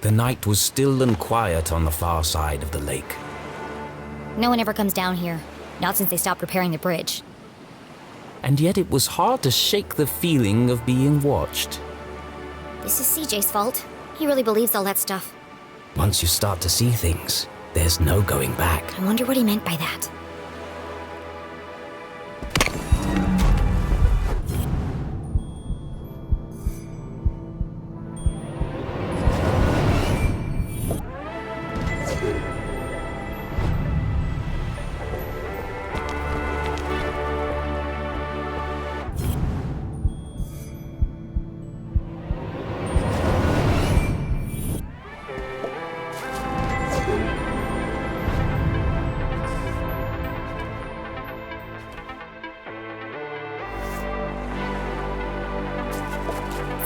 The night was still and quiet on the far side of the lake. No one ever comes down here, not since they stopped repairing the bridge. And yet it was hard to shake the feeling of being watched. This is CJ's fault. He really believes all that stuff. Once you start to see things, there's no going back. I wonder what he meant by that.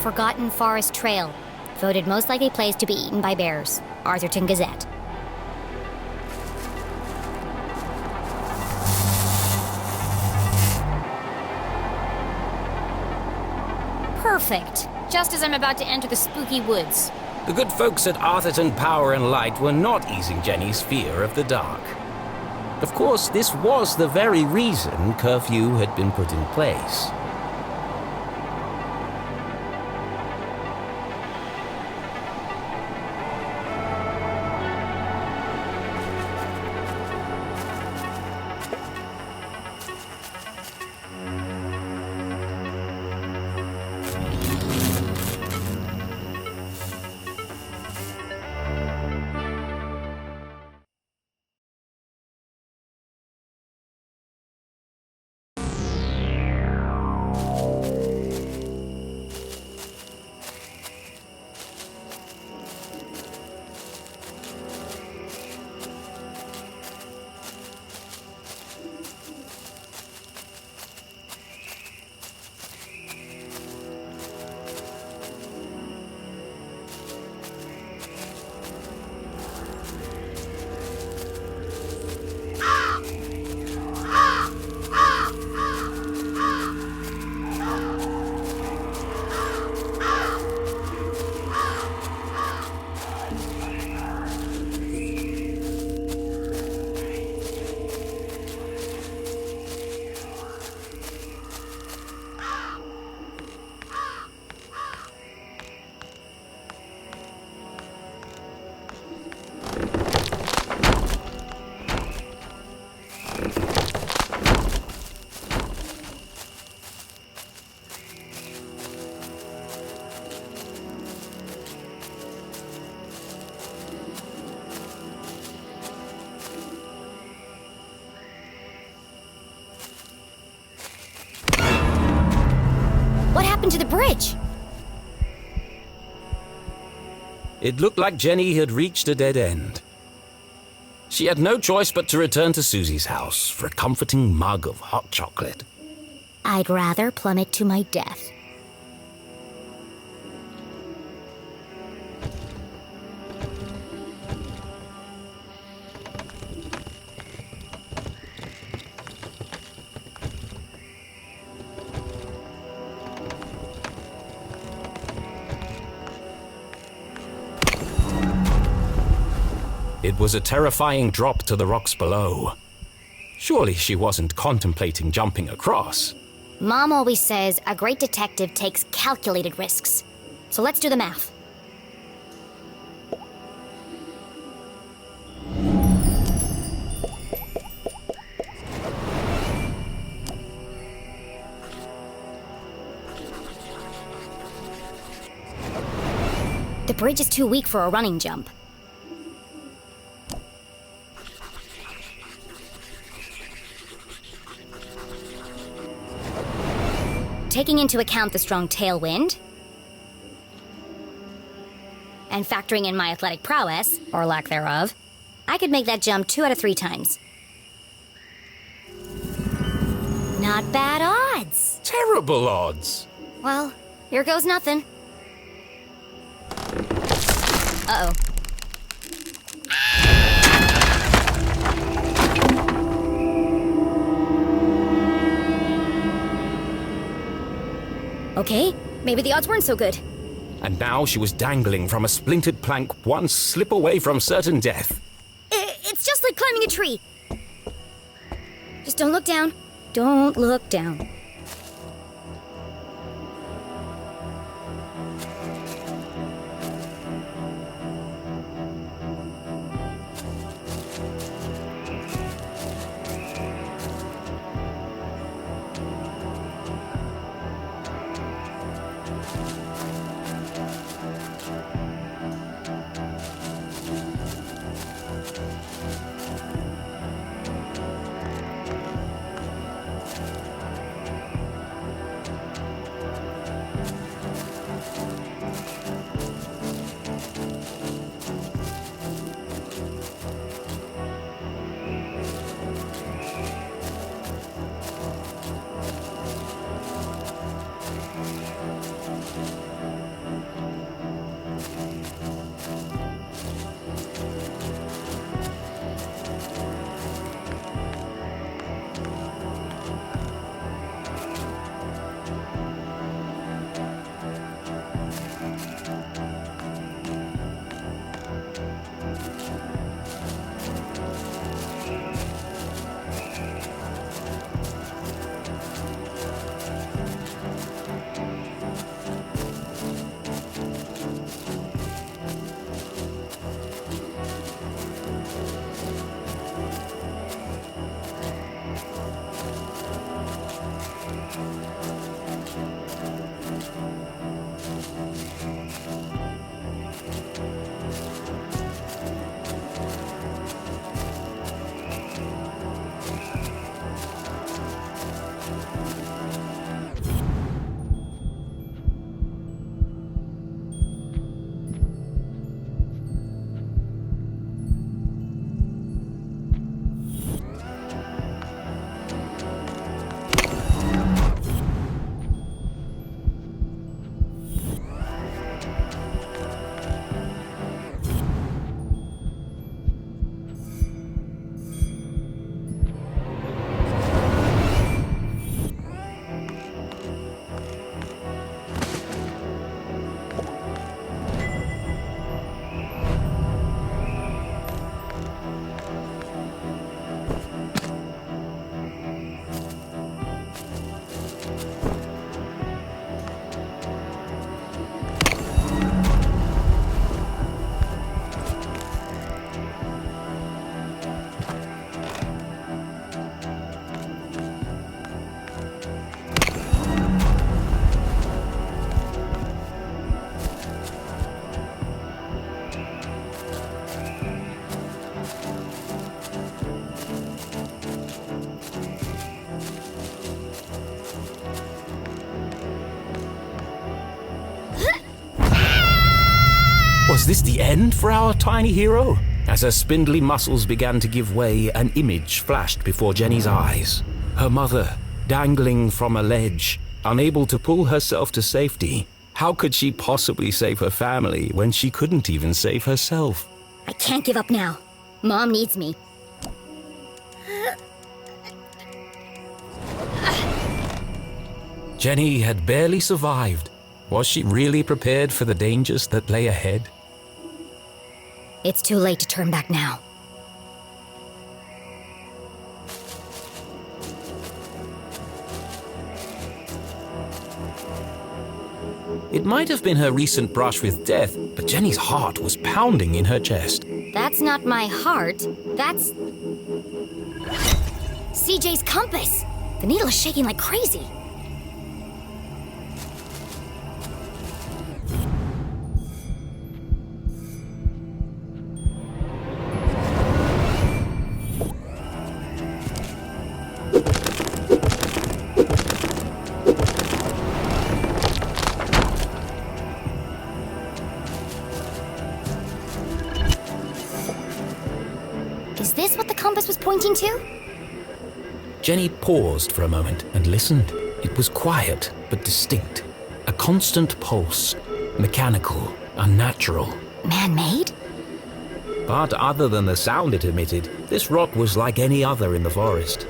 Forgotten Forest Trail. Voted most likely place to be eaten by bears. Arthurton Gazette. Perfect. Just as I'm about to enter the spooky woods. The good folks at Arthurton Power and Light were not easing Jenny's fear of the dark. Of course, this was the very reason curfew had been put in place. What happened to the bridge? It looked like Jenny had reached a dead end. She had no choice but to return to Susie's house for a comforting mug of hot chocolate. I'd rather plummet to my death. It was a terrifying drop to the rocks below. Surely she wasn't contemplating jumping across. Mom always says a great detective takes calculated risks. So let's do the math. The bridge is too weak for a running jump. Taking into account the strong tailwind, and factoring in my athletic prowess, or lack thereof, I could make that jump 2 out of 3 times. Not bad odds. Terrible odds. Well, here goes nothing. Uh-oh. Okay, maybe the odds weren't so good. And now she was dangling from a splintered plank, one slip away from certain death. It's just like climbing a tree. Just don't look down. Don't look down. Was this the end for our tiny hero? As her spindly muscles began to give way, an image flashed before Jenny's eyes. Her mother, dangling from a ledge, unable to pull herself to safety. How could she possibly save her family when she couldn't even save herself? I can't give up now. Mom needs me. Jenny had barely survived. Was she really prepared for the dangers that lay ahead? It's too late to turn back now. It might have been her recent brush with death, but Jenny's heart was pounding in her chest. That's not my heart. That's... CJ's compass! The needle is shaking like crazy. Is this what the compass was pointing to? Jenny paused for a moment and listened. It was quiet, but distinct. A constant pulse. Mechanical, unnatural. Man-made? But other than the sound it emitted, this rock was like any other in the forest.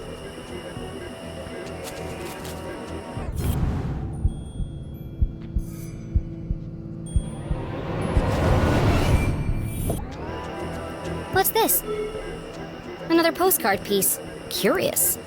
What's this? Another postcard piece. Curious.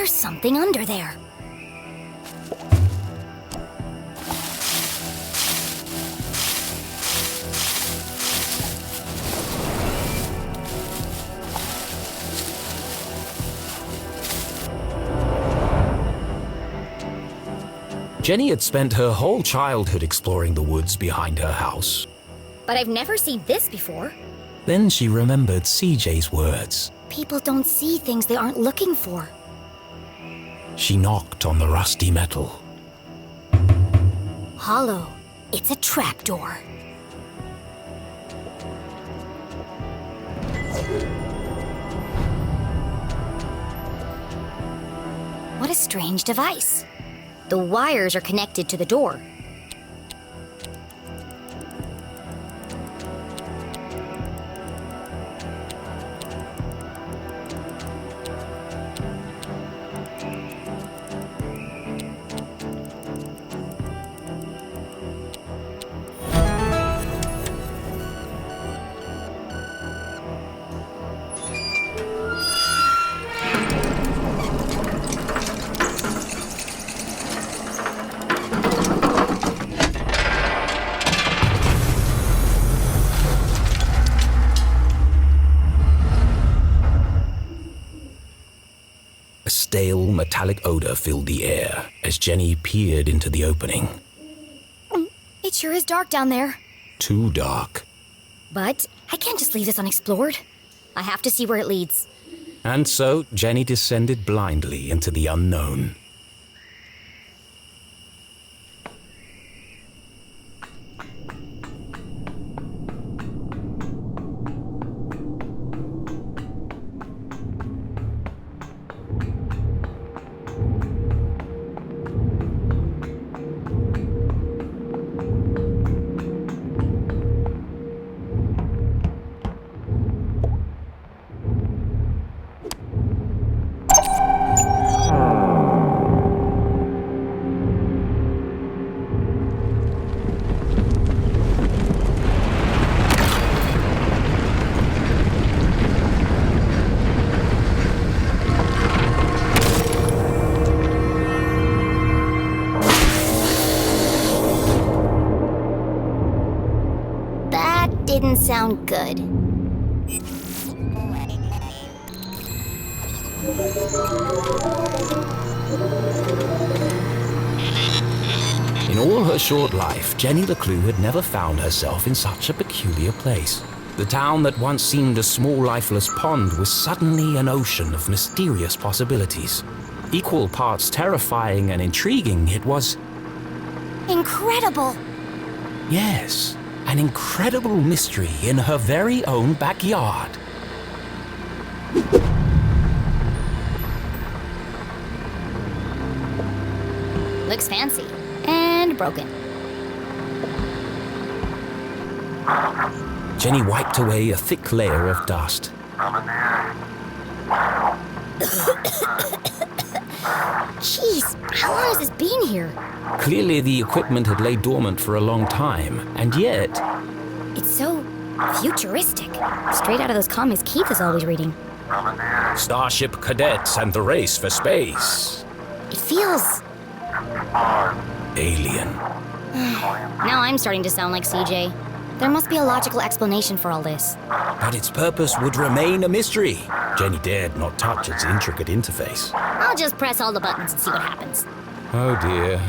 There's something under there. Jenny had spent her whole childhood exploring the woods behind her house. But I've never seen this before. Then she remembered CJ's words. People don't see things they aren't looking for. She knocked on the rusty metal. Hollow. It's a trapdoor. What a strange device. The wires are connected to the door. A stale, metallic odor filled the air as Jenny peered into the opening. It sure is dark down there. Too dark. But I can't just leave this unexplored. I have to see where it leads. And so Jenny descended blindly into the unknown. Didn't sound good. In all her short life, Jenny LeClue had never found herself in such a peculiar place. The town that once seemed a small, lifeless pond was suddenly an ocean of mysterious possibilities. Equal parts terrifying and intriguing, it was... Incredible! Yes, an incredible mystery in her very own backyard. Looks fancy. And broken. Jenny wiped away a thick layer of dust. Jeez, how long has this been here? Clearly the equipment had laid dormant for a long time, and yet... It's so futuristic. Straight out of those comics Keith is always reading. Starship cadets and the race for space. It feels... Alien. Now I'm starting to sound like CJ. There must be a logical explanation for all this. But its purpose would remain a mystery. Jenny dared not touch its intricate interface. I'll just press all the buttons and see what happens. Oh dear.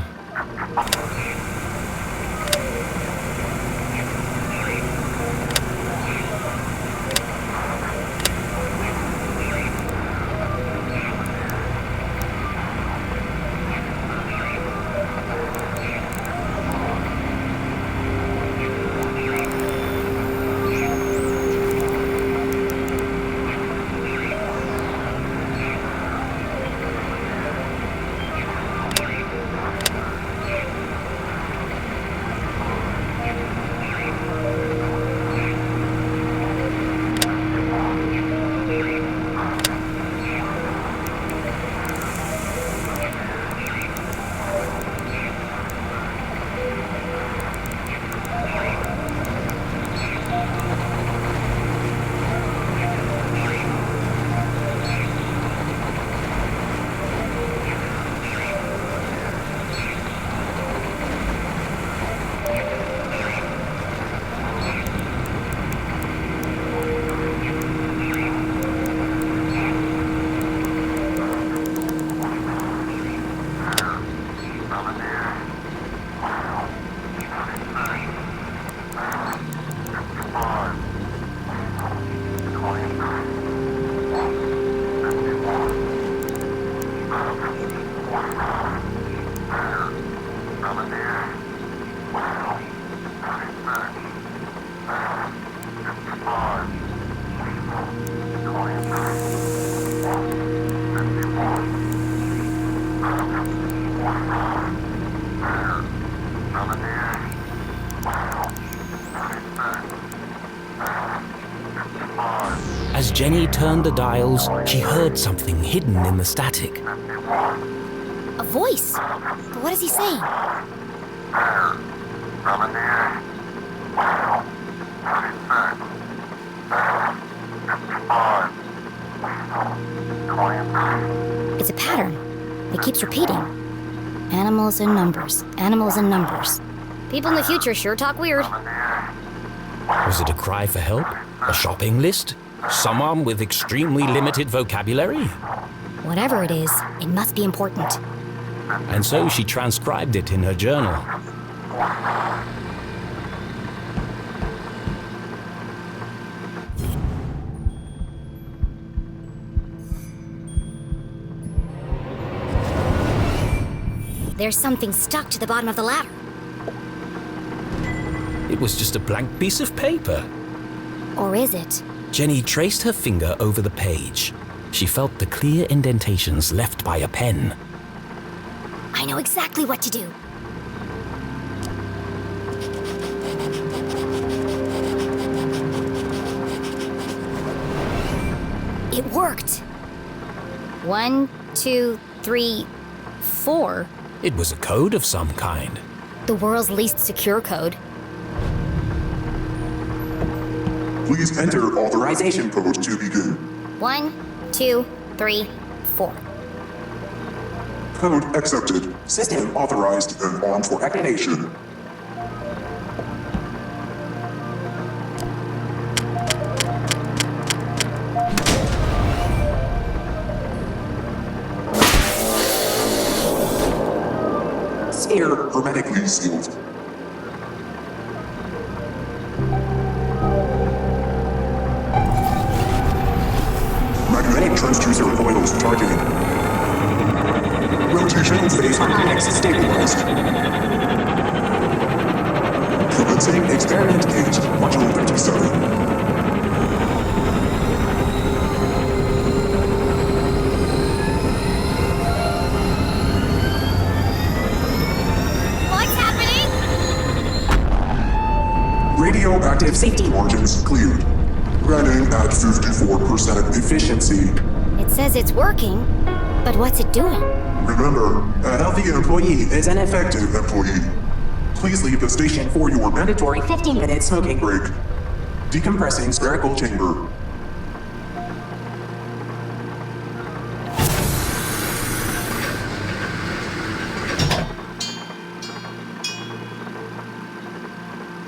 As Jenny turned the dials, she heard something hidden in the static. A voice? But what is he saying? It's a pattern. It keeps repeating. Animals and numbers. Animals and numbers. People in the future sure talk weird. Was it a cry for help? A shopping list? Someone with extremely limited vocabulary? Whatever it is, it must be important. And so she transcribed it in her journal. There's something stuck to the bottom of the ladder. It was just a blank piece of paper. Or is it? Jenny traced her finger over the page. She felt the clear indentations left by a pen. I know exactly what to do. It worked. 1, 2, 3, 4. It was a code of some kind. The world's least secure code. Please enter authorization code to begin. 1, 2, 3, 4. Code accepted. System authorized and on for activation. Sphere hermetically sealed. Magnetic transducer coils charging. Rotation phase mechanics stabilized. Commencing experiment gauge, module 37. What's happening? Radioactive safety margins cleared. Running at 54% efficiency. It says it's working, but what's it doing? Remember, a healthy employee is an effective employee. Please leave the station for your mandatory 15-minute smoking break. Decompressing spherical chamber.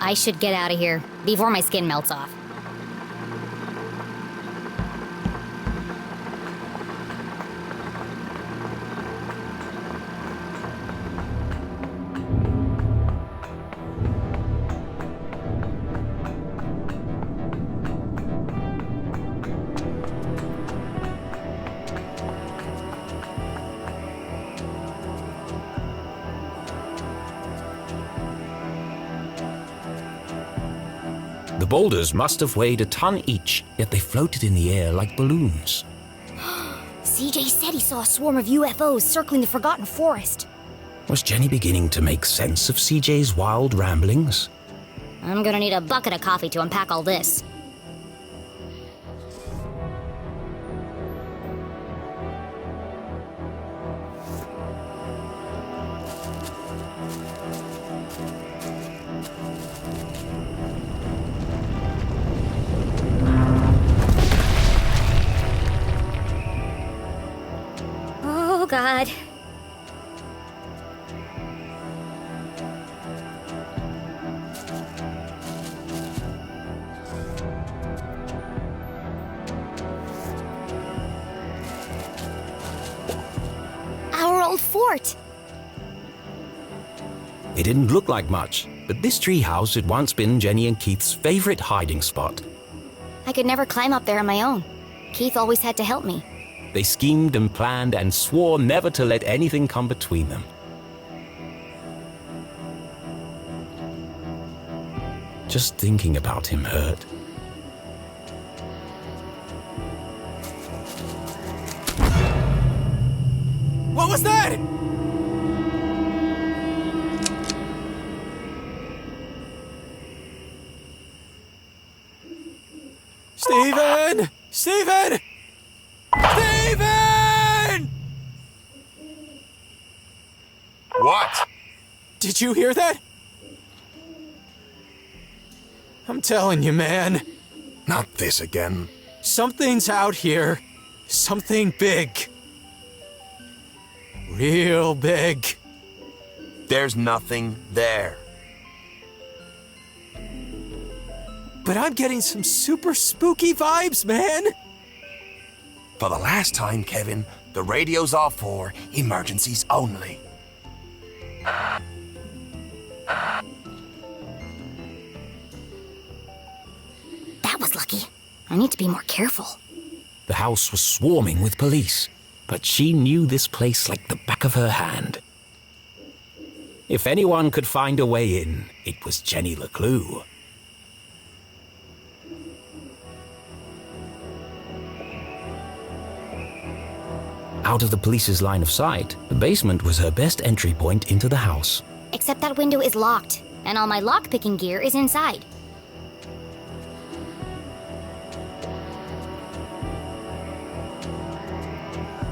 I should get out of here before my skin melts off. The boulders must have weighed a ton each, yet they floated in the air like balloons. CJ said he saw a swarm of UFOs circling the Forgotten Forest. Was Jenny beginning to make sense of CJ's wild ramblings? I'm gonna need a bucket of coffee to unpack all this. Oh, God. Our old fort. It didn't look like much, but this treehouse had once been Jenny and Keith's favorite hiding spot. I could never climb up there on my own. Keith always had to help me. They schemed and planned and swore never to let anything come between them. Just thinking about him hurt. What was that? Steven! Steven! Steven! What? Did you hear that? I'm telling you, man. Not this again. Something's out here. Something big. Real big. There's nothing there. But I'm getting some super spooky vibes, man. For the last time, Kevin, The radios are for emergencies only. That was lucky. I need to be more careful. The house was swarming with police, but she knew this place like the back of her hand. If anyone could find a way in, it was Jenny LeClue. Out of the police's line of sight, the basement was her best entry point into the house. Except that window is locked, and all my lockpicking gear is inside.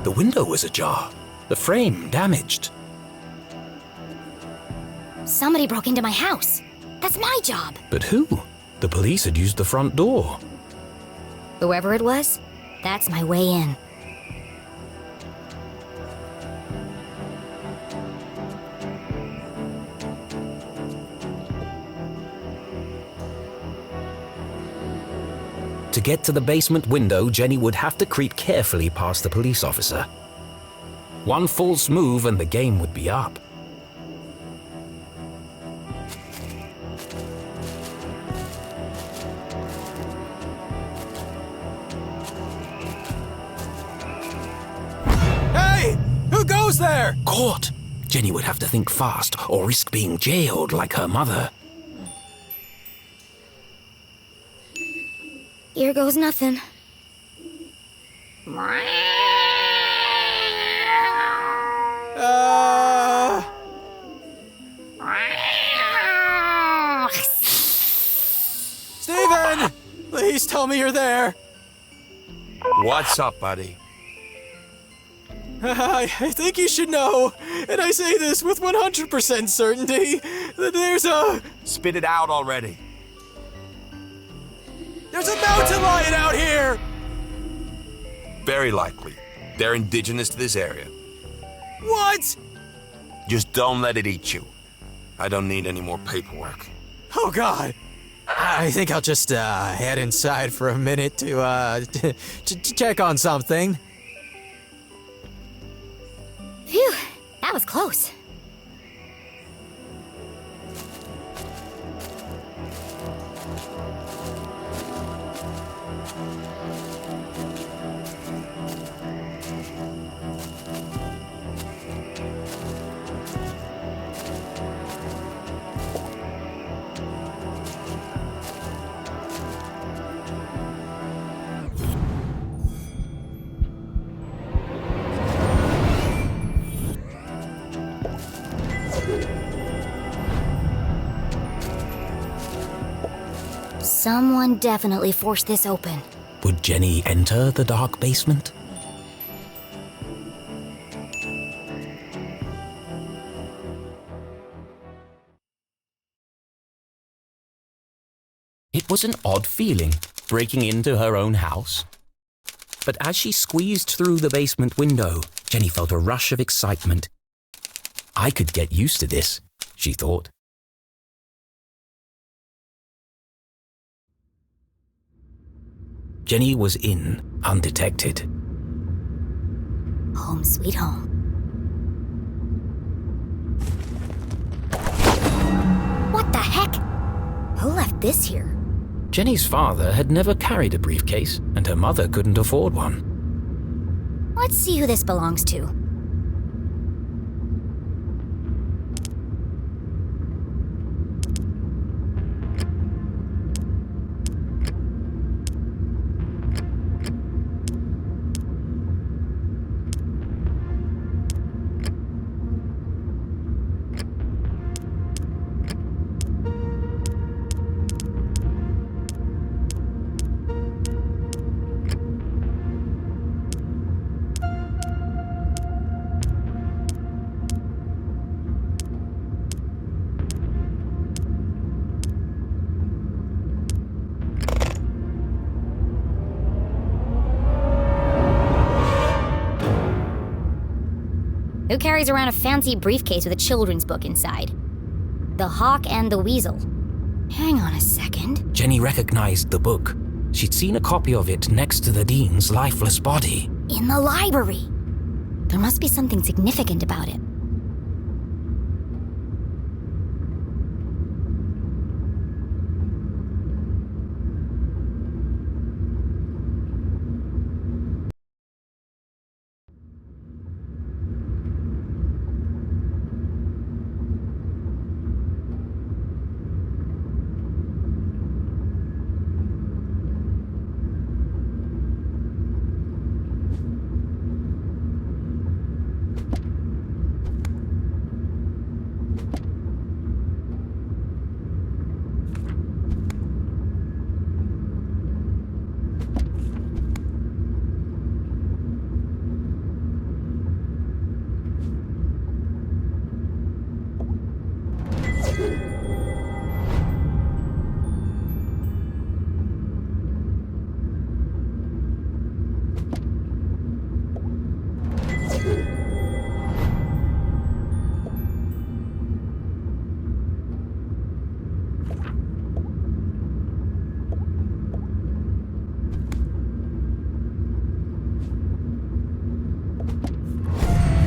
The window was ajar, the frame damaged. Somebody broke into my house. That's my job. But who? The police had used the front door. Whoever it was, that's my way in. To get to the basement window, Jenny would have to creep carefully past the police officer. One false move and the game would be up. Hey! Who goes there? Caught! Jenny would have to think fast or risk being jailed like her mother. Here goes nothing. Steven! Please tell me you're there. What's up, buddy? I think you should know, and I say this with 100% certainty, that there's a... Spit it out already. There's a mountain lion out here! Very likely. They're indigenous to this area. What? Just don't let it eat you. I don't need any more paperwork. Oh, God. I think I'll just head inside for a minute to check on something. Phew, that was close. Someone definitely forced this open. Would Jenny enter the dark basement? It was an odd feeling, breaking into her own house. But as she squeezed through the basement window, Jenny felt a rush of excitement. I could get used to this, she thought. Jenny was in, undetected. Home sweet home. What the heck? Who left this here? Jenny's father had never carried a briefcase, and her mother couldn't afford one. Let's see who this belongs to. Who carries around a fancy briefcase with a children's book inside? The Hawk and the Weasel. Hang on a second. Jenny recognized the book. She'd seen a copy of it next to the dean's lifeless body. In the library. There must be something significant about it.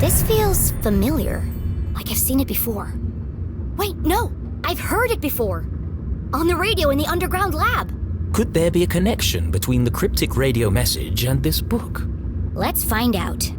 This feels familiar, like I've seen it before. Wait, no! I've heard it before! On the radio in the underground lab! Could there be a connection between the cryptic radio message and this book? Let's find out.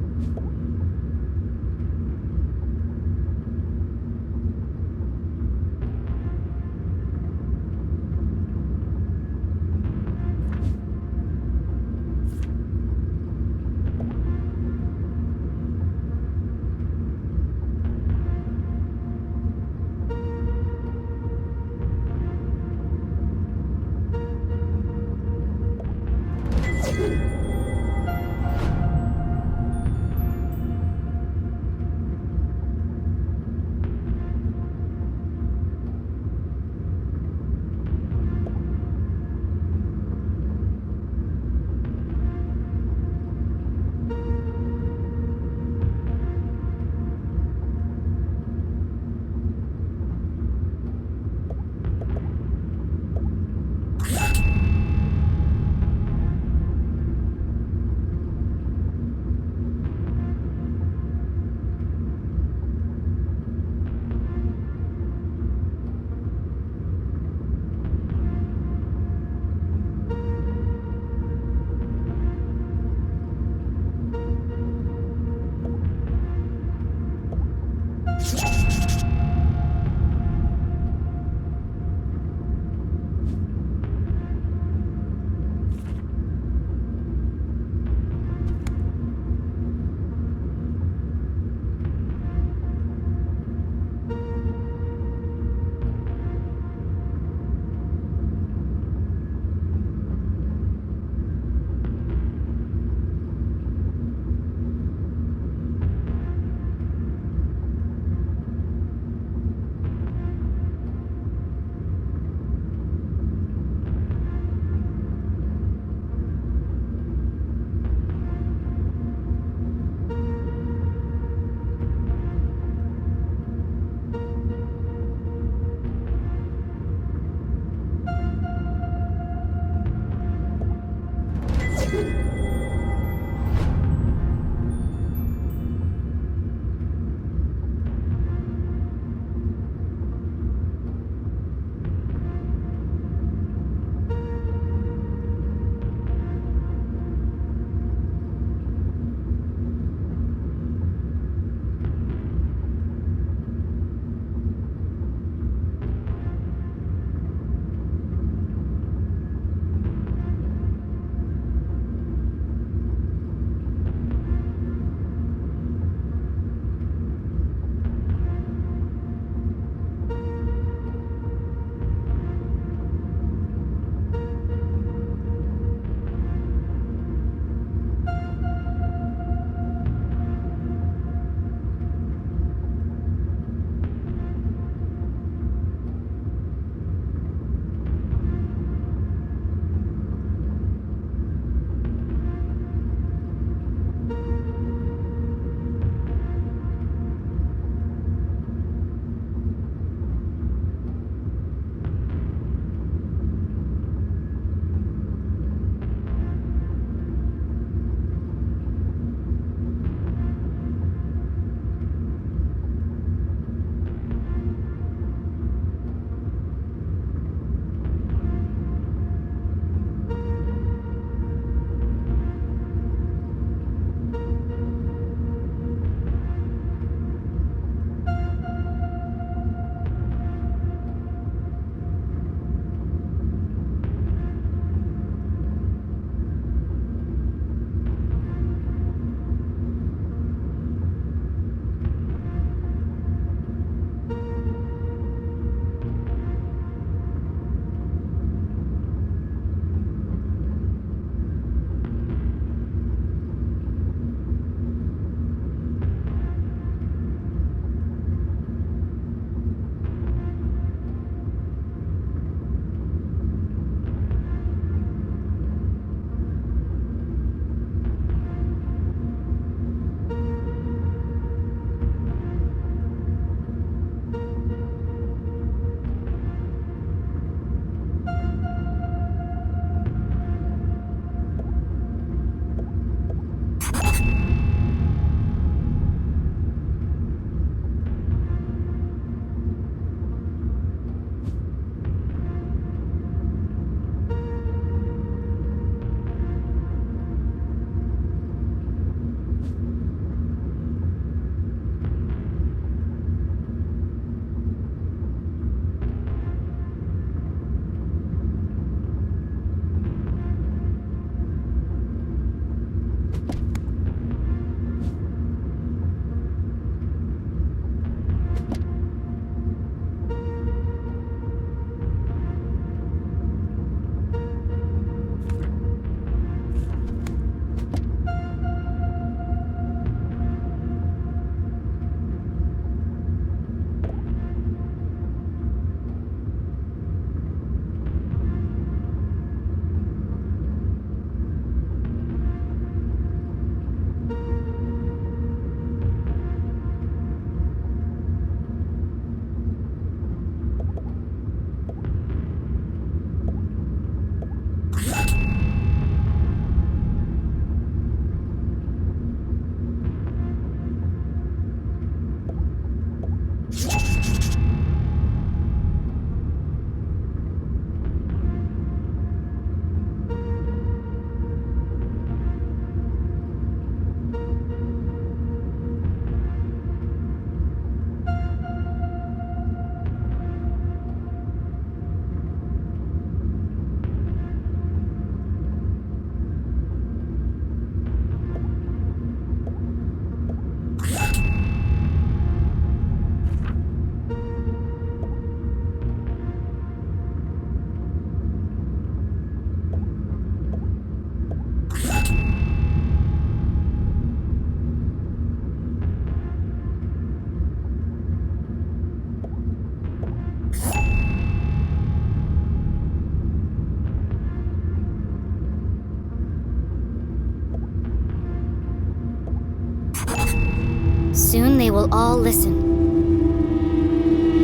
Soon they will all listen.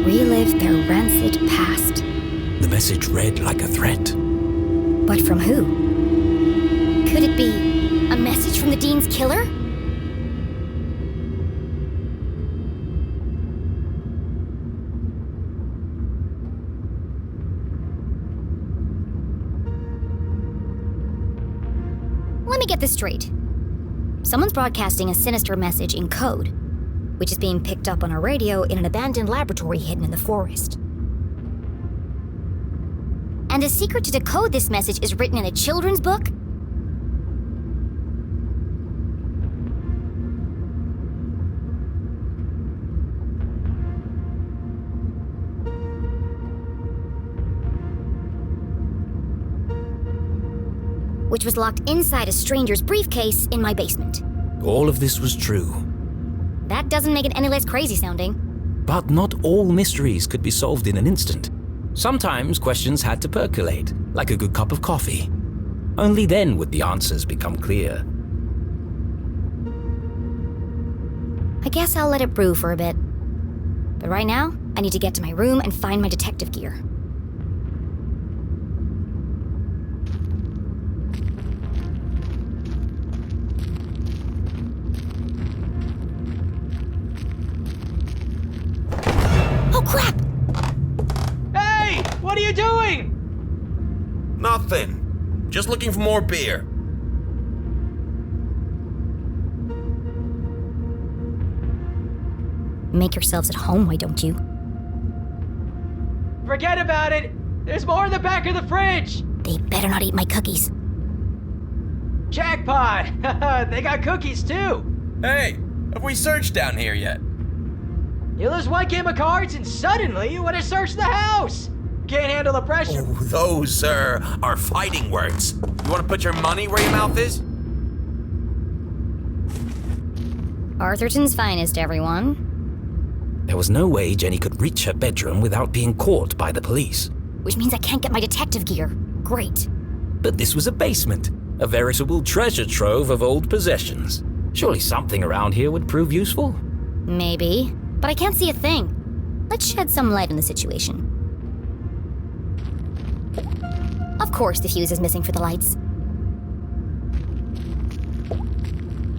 Relive their rancid past. The message read like a threat. But from who? Could it be a message from the Dean's killer? Let me get this straight. Someone's broadcasting a sinister message in code, which is being picked up on a radio in an abandoned laboratory hidden in the forest. And the secret to decode this message is written in a children's book? Which was locked inside a stranger's briefcase in my basement. All of this was true. That doesn't make it any less crazy sounding. But not all mysteries could be solved in an instant. Sometimes questions had to percolate, like a good cup of coffee. Only then would the answers become clear. I guess I'll let it brew for a bit. But right now, I need to get to my room and find my detective gear. Oh crap! Hey! What are you doing? Nothing. Just looking for more beer. Make yourselves at home, why don't you? Forget about it! There's more in the back of the fridge! They better not eat my cookies. Jackpot! They got cookies too! Hey, have we searched down here yet? You lose one game of cards and suddenly you want to search the house! Can't handle the pressure. Oh, those, sir, are fighting words. You want to put your money where your mouth is? Arthurton's finest, everyone. There was no way Jenny could reach her bedroom without being caught by the police. Which means I can't get my detective gear. Great. But this was a basement, a veritable treasure trove of old possessions. Surely something around here would prove useful. Maybe, but I can't see a thing. Let's shed some light on the situation. Of course the fuse is missing for the lights.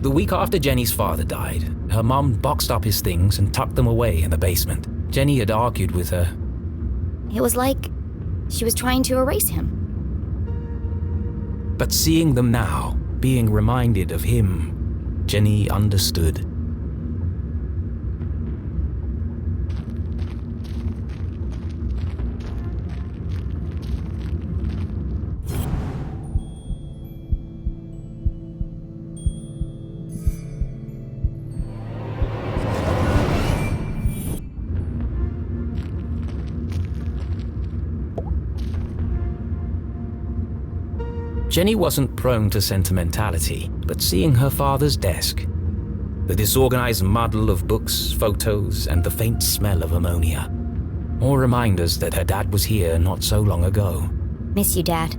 The week after Jenny's father died, her mum boxed up his things and tucked them away in the basement. Jenny had argued with her. It was like she was trying to erase him. But seeing them now, being reminded of him, Jenny understood. Jenny wasn't prone to sentimentality, but seeing her father's desk, the disorganized muddle of books, photos, and the faint smell of ammonia, all reminders that her dad was here not so long ago. Miss you, Dad.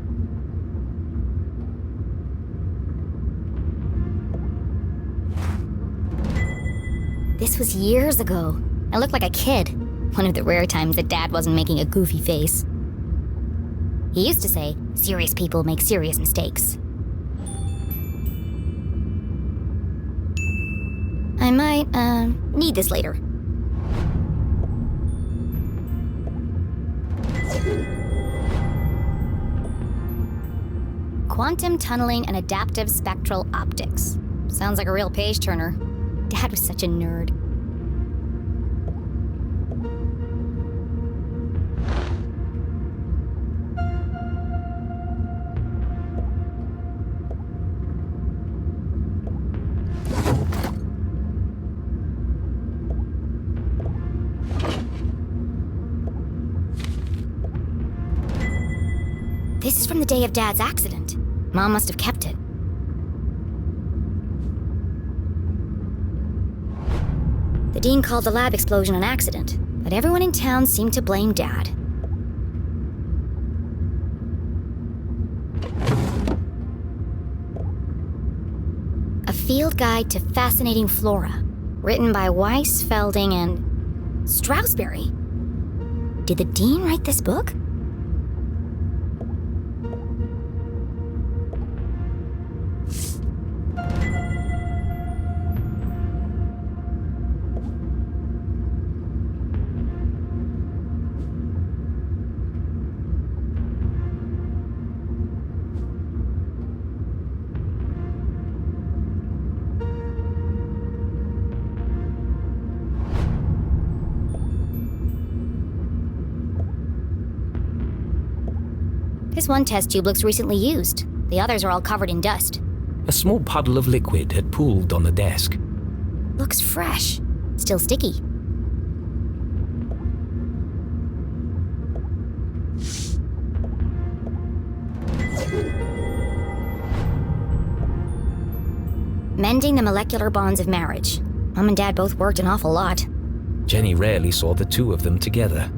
This was years ago. I looked like a kid. One of the rare times that Dad wasn't making a goofy face. He used to say, serious people make serious mistakes. I might, need this later. Quantum tunneling and adaptive spectral optics. Sounds like a real page turner. Dad was such a nerd. This is from the day of Dad's accident. Mom must have kept it. The dean called the lab explosion an accident, but everyone in town seemed to blame Dad. A field guide to fascinating flora. Written by Weiss, Felding, and Strasberry. Did the Dean write this book? This one test tube looks recently used. The others are all covered in dust. A small puddle of liquid had pooled on the desk. Looks fresh. Still sticky. Mending the molecular bonds of marriage. Mom and Dad both worked an awful lot. Jenny rarely saw the two of them together.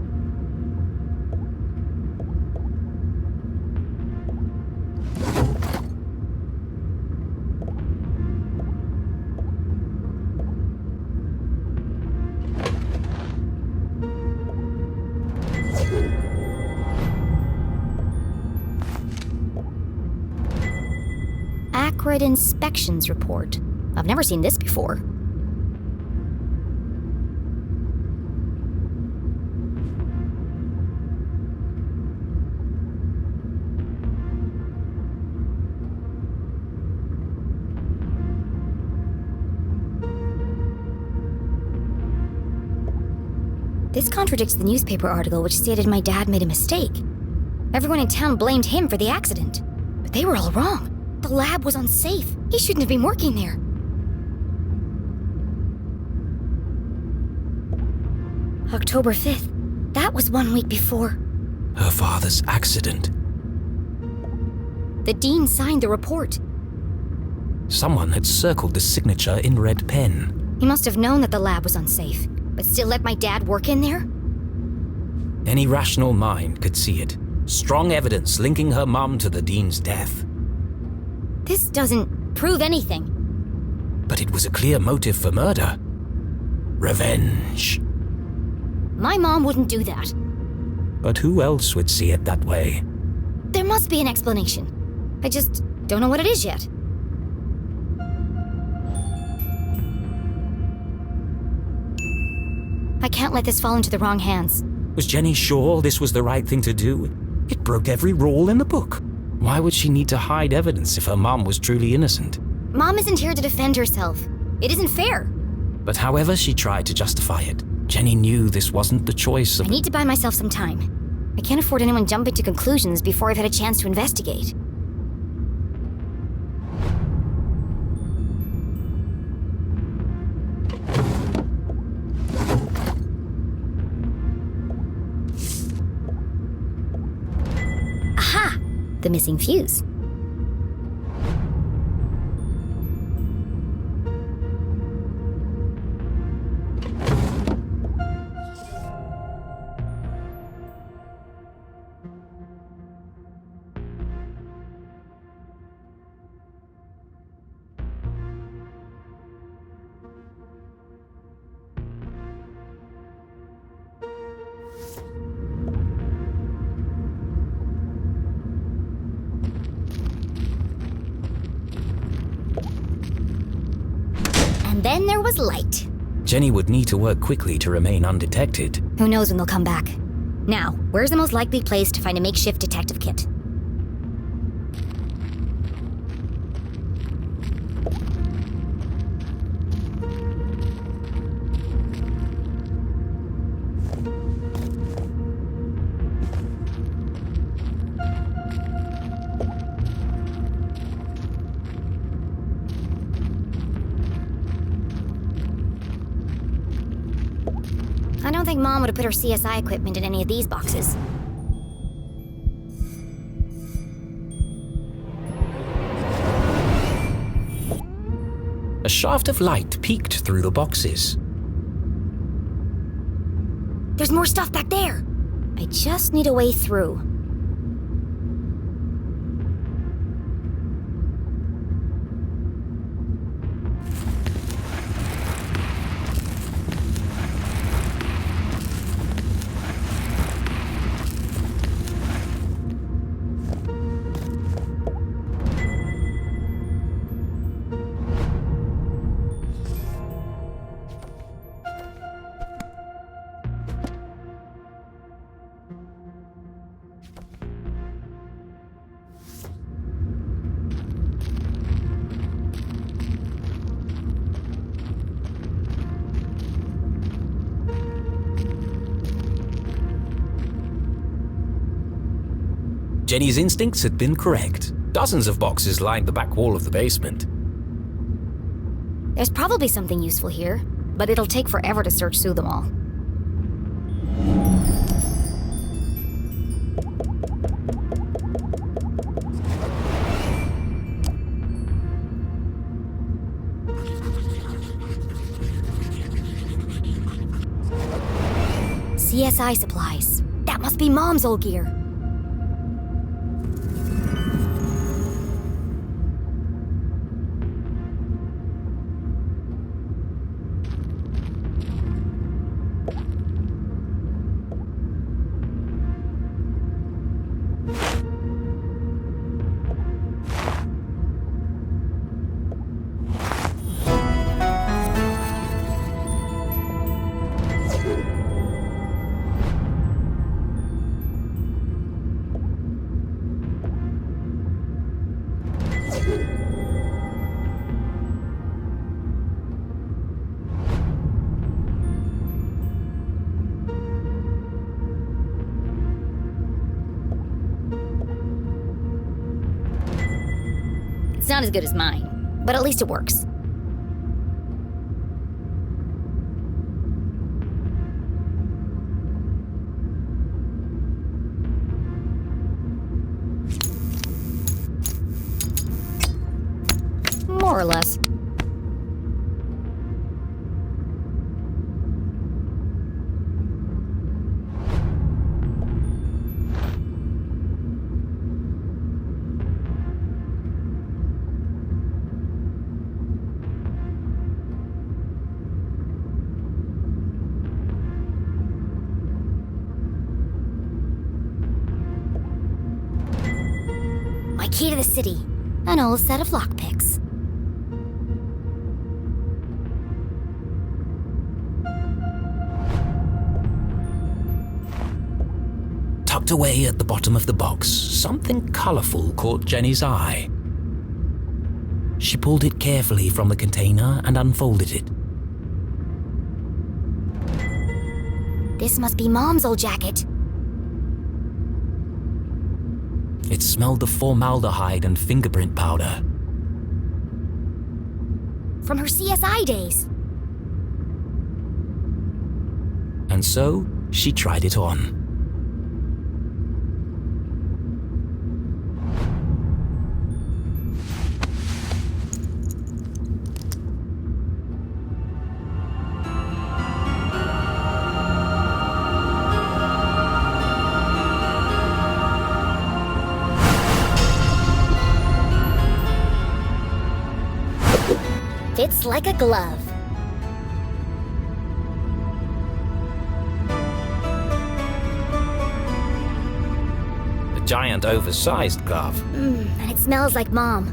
Acrid inspections report. I've never seen this before. This contradicts the newspaper article which stated my dad made a mistake. Everyone in town blamed him for the accident. But they were all wrong. The lab was unsafe. He shouldn't have been working there. October 5th. That was 1 week before. Her father's accident. The dean signed the report. Someone had circled the signature in red pen. He must have known that the lab was unsafe, but still let my dad work in there? Any rational mind could see it. Strong evidence linking her mum to the dean's death. This doesn't prove anything. But it was a clear motive for murder. Revenge. My mom wouldn't do that. But who else would see it that way? There must be an explanation. I just don't know what it is yet. I can't let this fall into the wrong hands. Was Jenny sure this was the right thing to do? It broke every rule in the book. Why would she need to hide evidence if her mom was truly innocent? Mom isn't here to defend herself. It isn't fair. But however she tried to justify it, Jenny knew this wasn't the choice of... I need to buy myself some time. I can't afford anyone jumping to conclusions before I've had a chance to investigate. Aha! The missing fuse. And then there was light. Jenny would need to work quickly to remain undetected. Who knows when they'll come back. Now, where's the most likely place to find a makeshift detective kit? I don't think Mom would have put her CSI equipment in any of these boxes. A shaft of light peeked through the boxes. There's more stuff back there! I just need a way through. Jenny's instincts had been correct. Dozens of boxes lined the back wall of the basement. There's probably something useful here, but it'll take forever to search through them all. CSI supplies. That must be Mom's old gear. It's not as good as mine, but at least it works. More or less. My key to the city. An old set of lockpicks. Tucked away at the bottom of the box, something colorful caught Jenny's eye. She pulled it carefully from the container and unfolded it. This must be Mom's old jacket. It smelled of formaldehyde and fingerprint powder. From her CSI days. And so, she tried it on. Fits like a glove. A giant, oversized glove. And it smells like Mom.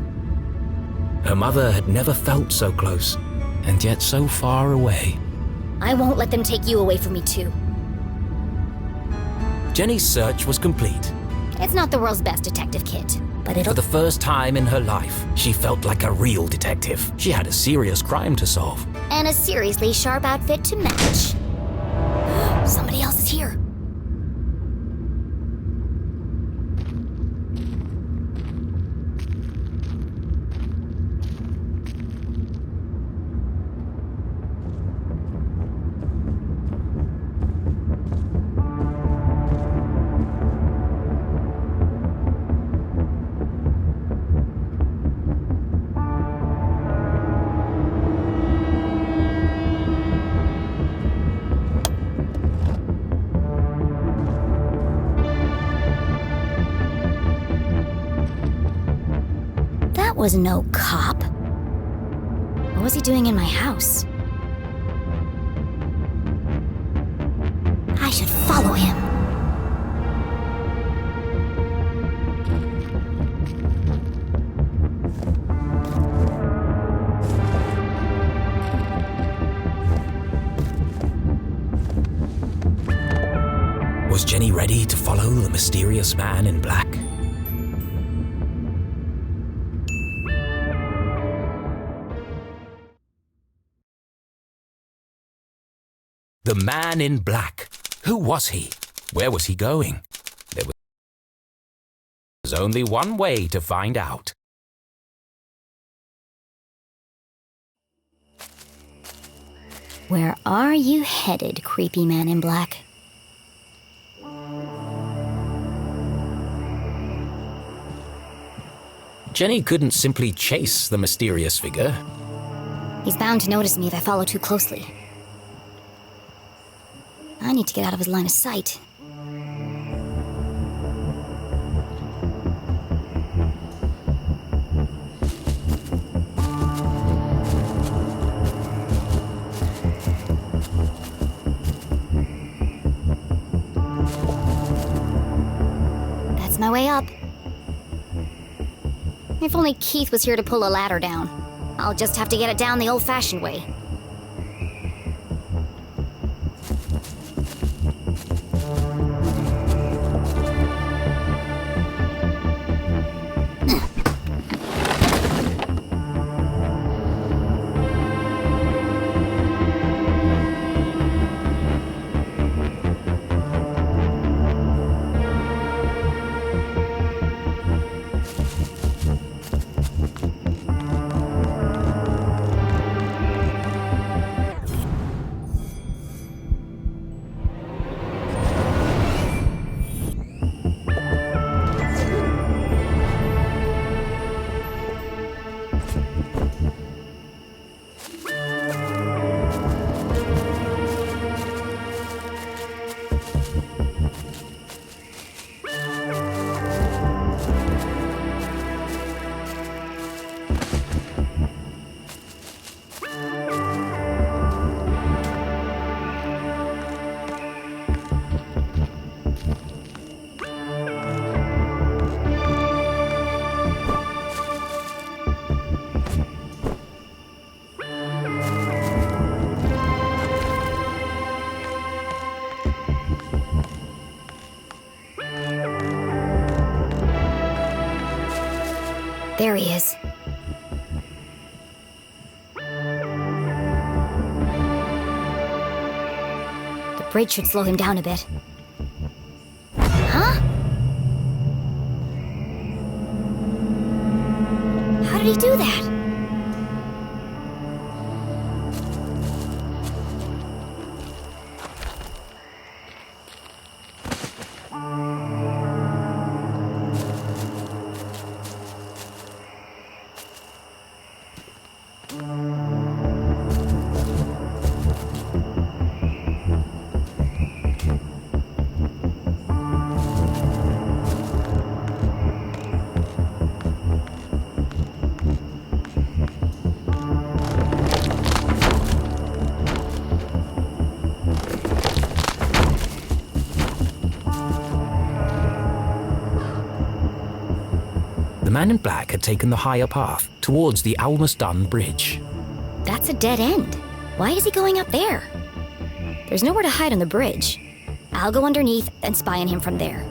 Her mother had never felt so close, and yet so far away. I won't let them take you away from me too. Jenny's search was complete. It's not the world's best detective kit, but For it'll... the first time in her life, she felt like a real detective. She had a serious crime to solve. And a seriously sharp outfit to match. Somebody else is here. That was no cop. What was he doing in my house? I should follow him. Was Jenny ready to follow the mysterious man in black? The man in black. Who was he? Where was he going? There's only one way to find out. Where are you headed, creepy man in black? Jenny couldn't simply chase the mysterious figure. He's bound to notice me if I follow too closely. I need to get out of his line of sight. That's my way up. If only Keith was here to pull a ladder down. I'll just have to get it down the old-fashioned way. There he is. The bridge should slow him down a bit. Huh? How did he do that? The man in black had taken the higher path towards the almost done bridge. That's a dead end. Why is he going up there? There's nowhere to hide on the bridge. I'll go underneath and spy on him from there.